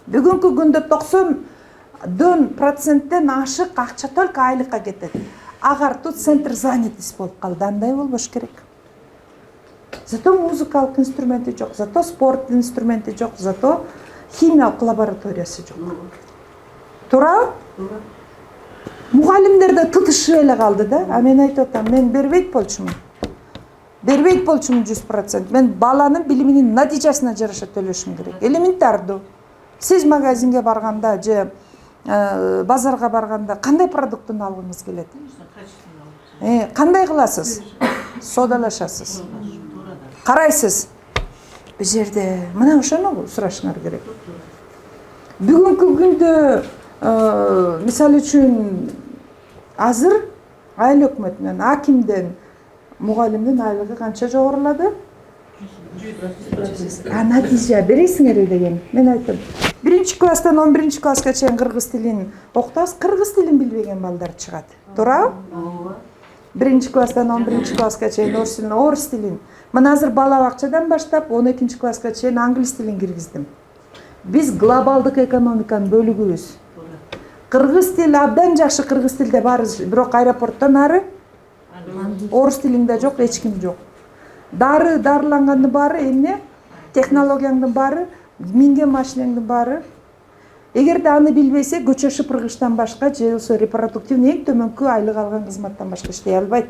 Бүгүнкү күндө 90% ашык акча только айлыкка кетет. Агар тут центр занятости болуп калды, андай болбош керек. Зато музыкалык инструменти жок, зато спорт инструменти жок, зато химиялык лабораториясы жок. Туурабы? Мугалимдер да тытышып эле калды да. А мен айтып атам, мен бербейт болчумун. 100%. Мен баланын билиминин натыйжасына жараша төлөшүм керек. Элементардуу. Сиз магазинге барганда же базарга барганда кандай продуктун алгыңыз келет? Кандай кыласыз? Содалашасыз. Карайсыз. Бул жерде мына ошону сурашыңар керек. Бүгүнкү күндө мисалы үчүн азыр айыл өкмөтүнөн, акимден, мугалимдин айлыгы канча жогорулады? 100%. Натыйжа бересиңер деген. Мен айттым. 1-класстан 11-класска чейин кыргыз тилин окутабыз, кыргыз тилин билбеген балдар чыгат. Туурабы? 1-класстан 11-класска чейин орус тилин. Мен азыр бала бакчадан баштап 12-класска чейин англис тилин киргиздим. Биз глобалдык экономиканын бөлүгүбүз. Кыргыз тил абдан жакшы, кыргыз тилде бар, бирок аэропорттон ары орус тилинде жок, эч ким жок. Дарылангандын баары эмне? Технологиянын баары, минген машинеңдин баары. Эгерде аны билбесе, көчө шыпыргычтан башка же репродуктивный эң төмөнкү айлык алган кызматтан башка иштей албайт.